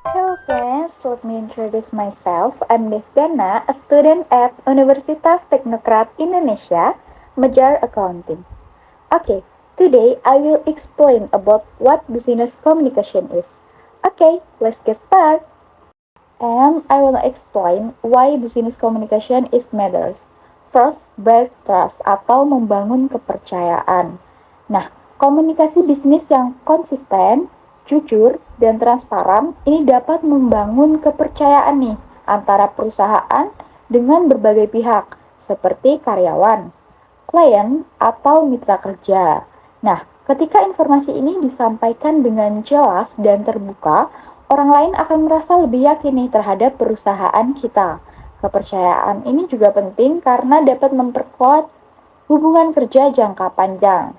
Hello friends, let me introduce myself. I'm Desdana, a student at Universitas Teknokrat Indonesia, major accounting. Okay, today I will explain about what business communication is. Okay, let's get started. And I will explain why business communication is matters. First, build trust atau membangun kepercayaan. Nah, komunikasi bisnis yang konsisten, jujur, dan transparan ini dapat membangun kepercayaan nih antara perusahaan dengan berbagai pihak seperti karyawan, klien, atau mitra kerja. Nah, ketika informasi ini disampaikan dengan jelas dan terbuka, orang lain akan merasa lebih yakin nih terhadap perusahaan kita. Kepercayaan ini juga penting karena dapat memperkuat hubungan kerja jangka panjang.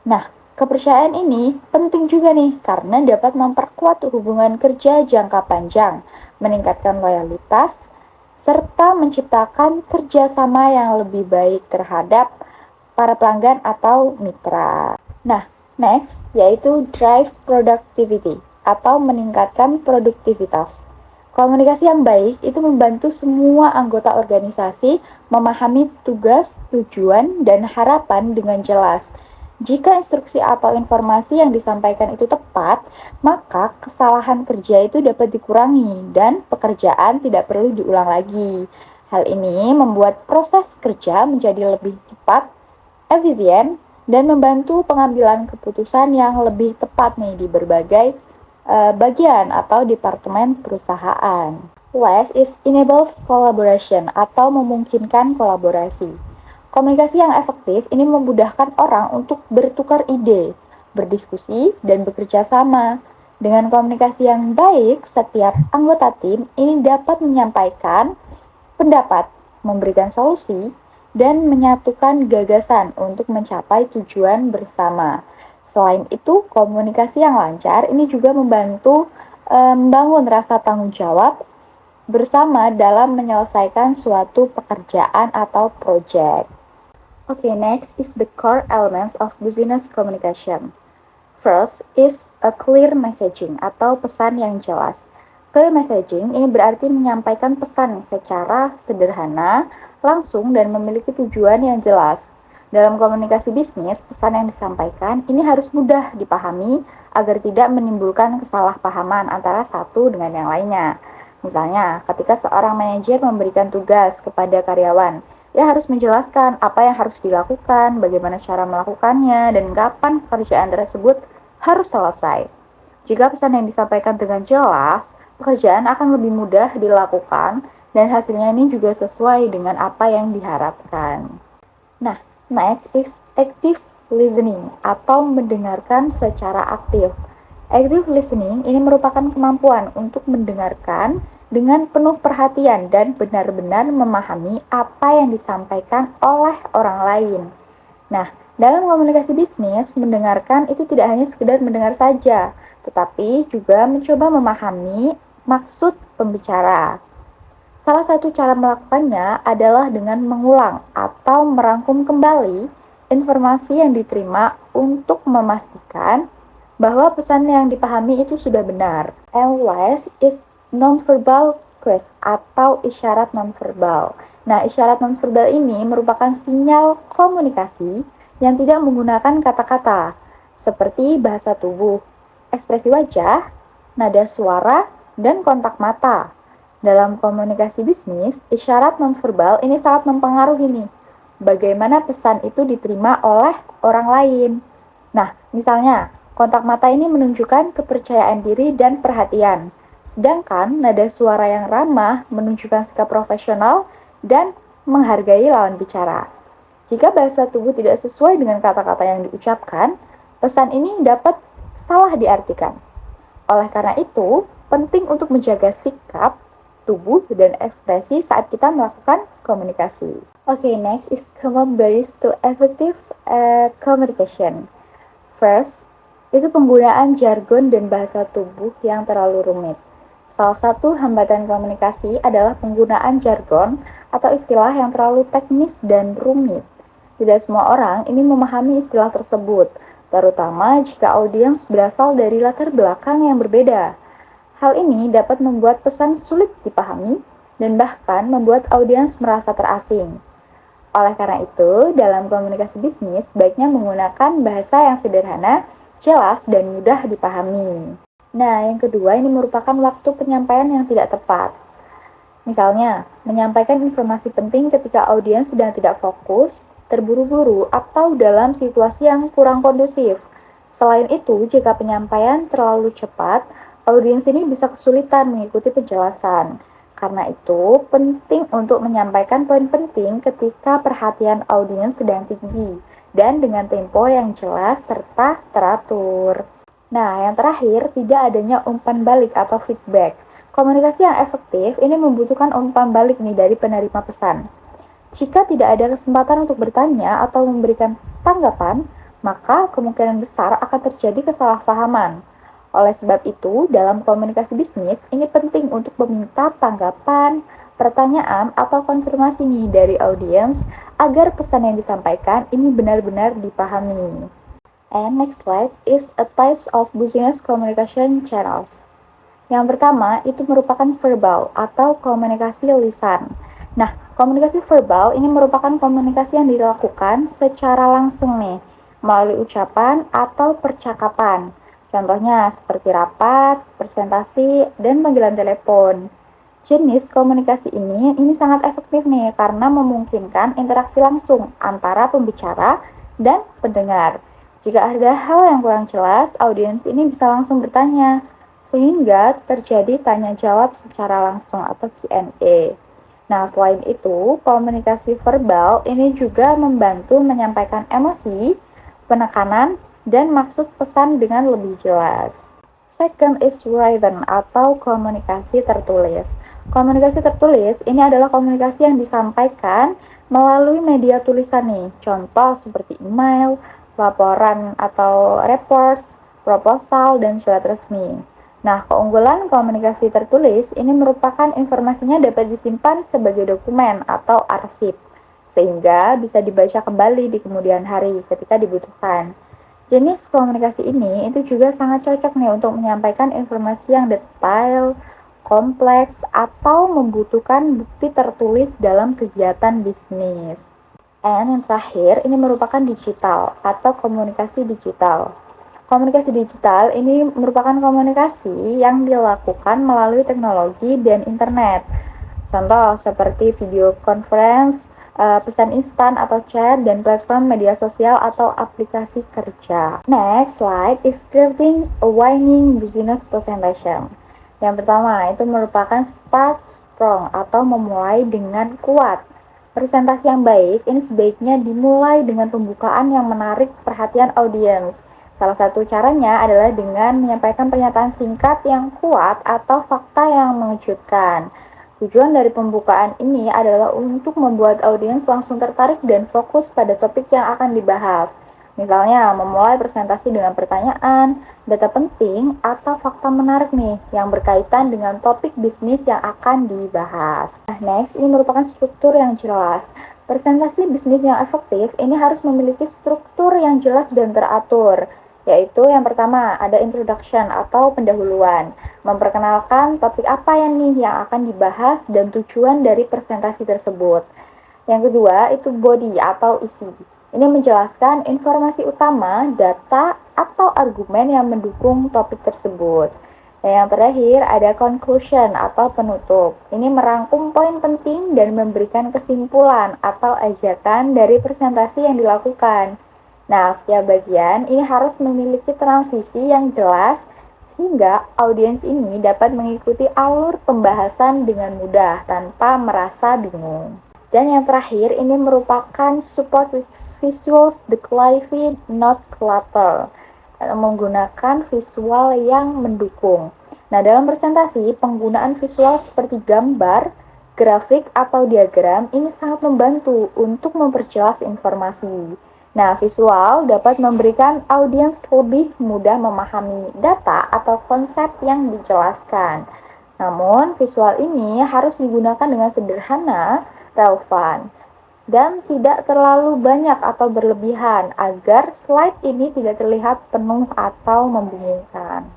Nah, kepercayaan ini penting juga nih karena dapat memperkuat hubungan kerja jangka panjang, meningkatkan loyalitas, serta menciptakan kerjasama yang lebih baik terhadap para pelanggan atau mitra. Nah, next yaitu drive productivity atau meningkatkan produktivitas. Komunikasi yang baik itu membantu semua anggota organisasi memahami tugas, tujuan, dan harapan dengan jelas. Jika instruksi atau informasi yang disampaikan itu tepat, maka kesalahan kerja itu dapat dikurangi dan pekerjaan tidak perlu diulang lagi. Hal ini membuat proses kerja menjadi lebih cepat, efisien, dan membantu pengambilan keputusan yang lebih tepat nih di berbagai bagian atau departemen perusahaan. Last is enables collaboration atau memungkinkan kolaborasi. Komunikasi yang efektif ini memudahkan orang untuk bertukar ide, berdiskusi, dan bekerja sama. Dengan komunikasi yang baik, setiap anggota tim ini dapat menyampaikan pendapat, memberikan solusi, dan menyatukan gagasan untuk mencapai tujuan bersama. Selain itu, komunikasi yang lancar ini juga membantu membangun rasa tanggung jawab bersama dalam menyelesaikan suatu pekerjaan atau proyek. Okay, next is the core elements of business communication. First is a clear messaging atau pesan yang jelas. Clear messaging ini berarti menyampaikan pesan secara sederhana, langsung, dan memiliki tujuan yang jelas. Dalam komunikasi bisnis, pesan yang disampaikan ini harus mudah dipahami agar tidak menimbulkan kesalahpahaman antara satu dengan yang lainnya. Misalnya, ketika seorang manajer memberikan tugas kepada karyawan, ia harus menjelaskan apa yang harus dilakukan, bagaimana cara melakukannya, dan kapan pekerjaan tersebut harus selesai. Jika pesan yang disampaikan dengan jelas, pekerjaan akan lebih mudah dilakukan dan hasilnya ini juga sesuai dengan apa yang diharapkan. Nah, next is active listening atau mendengarkan secara aktif. Active listening ini merupakan kemampuan untuk mendengarkan dengan penuh perhatian dan benar-benar memahami apa yang disampaikan oleh orang lain. Nah, dalam komunikasi bisnis, mendengarkan itu tidak hanya sekedar mendengar saja, tetapi juga mencoba memahami maksud pembicara. Salah satu cara melakukannya adalah dengan mengulang atau merangkum kembali informasi yang diterima untuk memastikan bahwa pesan yang dipahami itu sudah benar. And last is nonverbal cues atau isyarat nonverbal. Nah, isyarat nonverbal ini merupakan sinyal komunikasi yang tidak menggunakan kata-kata, seperti bahasa tubuh, ekspresi wajah, nada suara, dan kontak mata. Dalam komunikasi bisnis, isyarat nonverbal ini sangat mempengaruhi nih, bagaimana pesan itu diterima oleh orang lain. Nah, misalnya, kontak mata ini menunjukkan kepercayaan diri dan perhatian. Sedangkan nada suara yang ramah menunjukkan sikap profesional dan menghargai lawan bicara. Jika bahasa tubuh tidak sesuai dengan kata-kata yang diucapkan, pesan ini dapat salah diartikan. Oleh karena itu, penting untuk menjaga sikap, tubuh, dan ekspresi saat kita melakukan komunikasi. Okay, next is common barriers to effective communication. First, itu penggunaan jargon dan bahasa tubuh yang terlalu rumit. Salah satu hambatan komunikasi adalah penggunaan jargon atau istilah yang terlalu teknis dan rumit. Tidak semua orang ini memahami istilah tersebut, terutama jika audiens berasal dari latar belakang yang berbeda. Hal ini dapat membuat pesan sulit dipahami dan bahkan membuat audiens merasa terasing. Oleh karena itu, dalam komunikasi bisnis, baiknya menggunakan bahasa yang sederhana, jelas, dan mudah dipahami. Nah, yang kedua ini merupakan waktu penyampaian yang tidak tepat. Misalnya, menyampaikan informasi penting ketika audiens sedang tidak fokus, terburu-buru, atau dalam situasi yang kurang kondusif. Selain itu, jika penyampaian terlalu cepat, audiens ini bisa kesulitan mengikuti penjelasan. Karena itu, penting untuk menyampaikan poin penting ketika perhatian audiens sedang tinggi dan dengan tempo yang jelas serta teratur. Nah, yang terakhir, tidak adanya umpan balik atau feedback. Komunikasi yang efektif ini membutuhkan umpan balik nih dari penerima pesan. Jika tidak ada kesempatan untuk bertanya atau memberikan tanggapan, maka kemungkinan besar akan terjadi kesalahpahaman. Oleh sebab itu, dalam komunikasi bisnis, ini penting untuk meminta tanggapan, pertanyaan, atau konfirmasi nih dari audiens agar pesan yang disampaikan ini benar-benar dipahami. And next slide is a types of business communication channels. Yang pertama, itu merupakan verbal atau komunikasi lisan. Nah, komunikasi verbal ini merupakan komunikasi yang dilakukan secara langsung nih, melalui ucapan atau percakapan. Contohnya seperti rapat, presentasi, dan panggilan telepon. Jenis komunikasi ini sangat efektif nih karena memungkinkan interaksi langsung antara pembicara dan pendengar. Jika ada hal yang kurang jelas, audiens ini bisa langsung bertanya, sehingga terjadi tanya jawab secara langsung atau Q&A. Nah, selain itu, komunikasi verbal ini juga membantu menyampaikan emosi, penekanan, dan maksud pesan dengan lebih jelas. Second is written atau komunikasi tertulis. Komunikasi tertulis ini adalah komunikasi yang disampaikan melalui media tulisan nih. Contoh seperti email, laporan atau reports, proposal, dan surat resmi. Nah, keunggulan komunikasi tertulis ini merupakan informasinya dapat disimpan sebagai dokumen atau arsip, sehingga bisa dibaca kembali di kemudian hari ketika dibutuhkan. Jenis komunikasi ini itu juga sangat cocok nih untuk menyampaikan informasi yang detail, kompleks, atau membutuhkan bukti tertulis dalam kegiatan bisnis. And yang terakhir, ini merupakan digital atau komunikasi digital. Komunikasi digital ini merupakan komunikasi yang dilakukan melalui teknologi dan internet. Contoh seperti video conference, pesan instan atau chat, dan platform media sosial atau aplikasi kerja. Next slide is creating a winning business presentation. Yang pertama, itu merupakan start strong atau memulai dengan kuat. Presentasi yang baik ini sebaiknya dimulai dengan pembukaan yang menarik perhatian audiens. Salah satu caranya adalah dengan menyampaikan pernyataan singkat yang kuat atau fakta yang mengejutkan. Tujuan dari pembukaan ini adalah untuk membuat audiens langsung tertarik dan fokus pada topik yang akan dibahas. Misalnya, memulai presentasi dengan pertanyaan, data penting, atau fakta menarik nih yang berkaitan dengan topik bisnis yang akan dibahas. Nah, next, ini merupakan struktur yang jelas. Presentasi bisnis yang efektif ini harus memiliki struktur yang jelas dan teratur. Yaitu yang pertama, ada introduction atau pendahuluan, memperkenalkan topik apa yang akan dibahas dan tujuan dari presentasi tersebut. Yang kedua, itu body atau isi. Ini menjelaskan informasi utama, data, atau argumen yang mendukung topik tersebut. Dan yang terakhir, ada conclusion atau penutup. Ini merangkum poin penting dan memberikan kesimpulan atau ajakan dari presentasi yang dilakukan. Nah, setiap bagian ini harus memiliki transisi yang jelas sehingga audiens ini dapat mengikuti alur pembahasan dengan mudah tanpa merasa bingung. Dan yang terakhir, ini merupakan support with visuals, the clarity, not clutter. Menggunakan visual yang mendukung. Nah, dalam presentasi, penggunaan visual seperti gambar, grafik, atau diagram ini sangat membantu untuk memperjelas informasi. Nah, visual dapat memberikan audiens lebih mudah memahami data atau konsep yang dijelaskan. Namun, visual ini harus digunakan dengan sederhana, relevan, dan tidak terlalu banyak atau berlebihan agar slide ini tidak terlihat penuh atau membingungkan.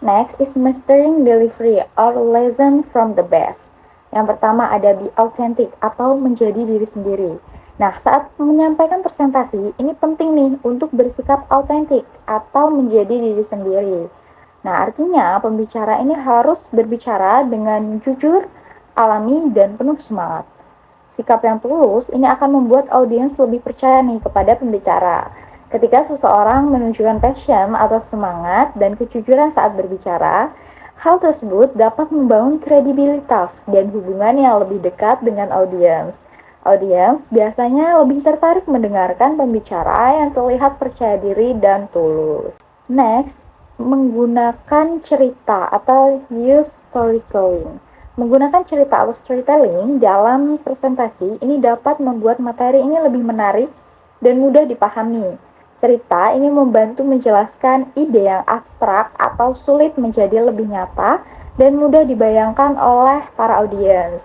Next is mastering delivery or lesson from the best. Yang pertama ada be authentic atau menjadi diri sendiri. Nah, saat menyampaikan presentasi, ini penting nih untuk bersikap autentik atau menjadi diri sendiri. Nah, artinya pembicara ini harus berbicara dengan jujur, alami, dan penuh semangat. Sikap yang tulus ini akan membuat audiens lebih percaya nih kepada pembicara. Ketika seseorang menunjukkan passion atau semangat dan kejujuran saat berbicara, hal tersebut dapat membangun kredibilitas dan hubungan yang lebih dekat dengan audiens. Audiens biasanya lebih tertarik mendengarkan pembicara yang terlihat percaya diri dan tulus. Next, menggunakan cerita atau use storytelling. Menggunakan cerita atau storytelling dalam presentasi ini dapat membuat materi ini lebih menarik dan mudah dipahami. Cerita ini membantu menjelaskan ide yang abstrak atau sulit menjadi lebih nyata dan mudah dibayangkan oleh para audiens.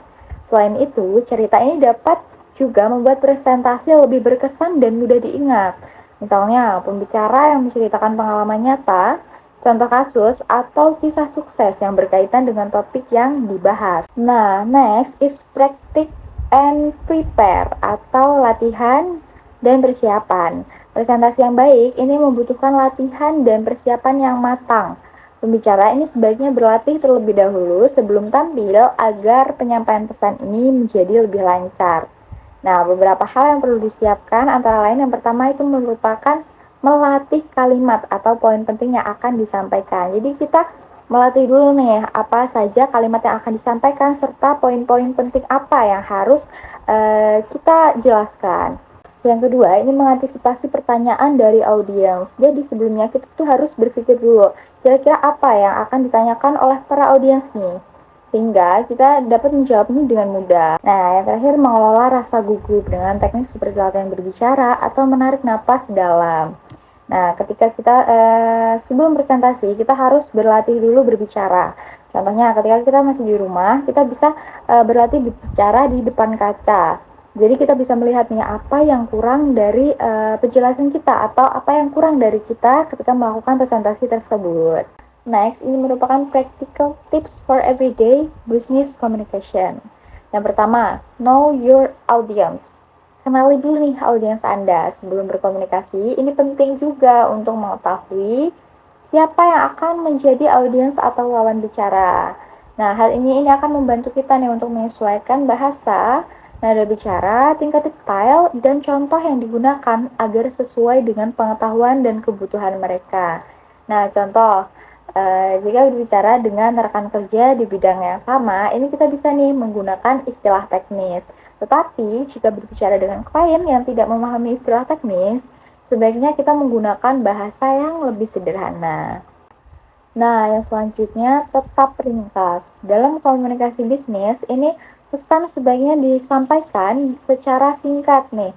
Selain itu, cerita ini dapat juga membuat presentasi lebih berkesan dan mudah diingat. Misalnya, pembicara yang menceritakan pengalaman nyata, contoh kasus, atau kisah sukses yang berkaitan dengan topik yang dibahas. Nah, next is practice and prepare atau latihan dan persiapan. Presentasi yang baik ini membutuhkan latihan dan persiapan yang matang. Pembicara ini sebaiknya berlatih terlebih dahulu sebelum tampil agar penyampaian pesan ini menjadi lebih lancar. Nah, beberapa hal yang perlu disiapkan antara lain yang pertama itu merupakan melatih kalimat atau poin penting yang akan disampaikan. Jadi kita melatih dulu nih apa saja kalimat yang akan disampaikan serta poin-poin penting apa yang harus kita jelaskan. Yang kedua, ini mengantisipasi pertanyaan dari audiens. Jadi sebelumnya kita tuh harus berpikir dulu, kira-kira apa yang akan ditanyakan oleh para audiens nih, sehingga kita dapat menjawabnya dengan mudah. Nah, yang terakhir mengelola rasa gugup dengan teknik seperti latihan berbicara atau menarik napas dalam. Nah, ketika kita sebelum presentasi, kita harus berlatih dulu berbicara. Contohnya, ketika kita masih di rumah, kita bisa berlatih berbicara di depan kaca. Jadi kita bisa melihat nih apa yang kurang dari penjelasan kita atau apa yang kurang dari kita ketika melakukan presentasi tersebut. Next, ini merupakan practical tips for everyday business communication. Yang pertama, know your audience. Kenali dulu nih audiens Anda sebelum berkomunikasi. Ini penting juga untuk mengetahui siapa yang akan menjadi audiens atau lawan bicara. Nah, hal ini akan membantu kita nih untuk menyesuaikan bahasa, nada bicara, tingkat detail, dan contoh yang digunakan agar sesuai dengan pengetahuan dan kebutuhan mereka. Nah, contoh, jika berbicara dengan rekan kerja di bidang yang sama, ini kita bisa nih menggunakan istilah teknis. Tetapi, jika berbicara dengan klien yang tidak memahami istilah teknis, sebaiknya kita menggunakan bahasa yang lebih sederhana. Nah, yang selanjutnya, tetap ringkas. Dalam komunikasi bisnis, ini pesan sebaiknya disampaikan secara singkat nih,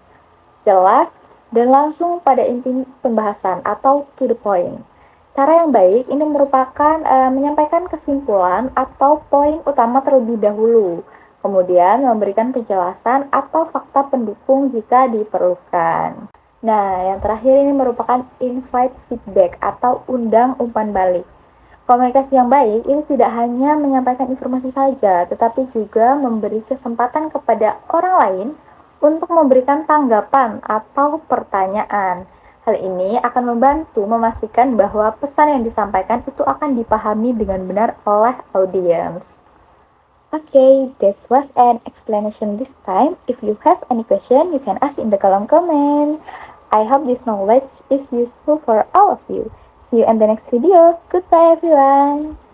jelas, dan langsung pada inti pembahasan atau to the point. Cara yang baik ini merupakan menyampaikan kesimpulan atau poin utama terlebih dahulu, kemudian memberikan penjelasan atau fakta pendukung jika diperlukan. Nah, yang terakhir ini merupakan invite feedback atau undang umpan balik. Komunikasi yang baik ini tidak hanya menyampaikan informasi saja, tetapi juga memberi kesempatan kepada orang lain untuk memberikan tanggapan atau pertanyaan. Hal ini akan membantu memastikan bahwa pesan yang disampaikan itu akan dipahami dengan benar oleh audiens. Okay, this was an explanation this time. If you have any question, you can ask in the column comment. I hope this knowledge is useful for all of you. See you in the next video. Goodbye everyone.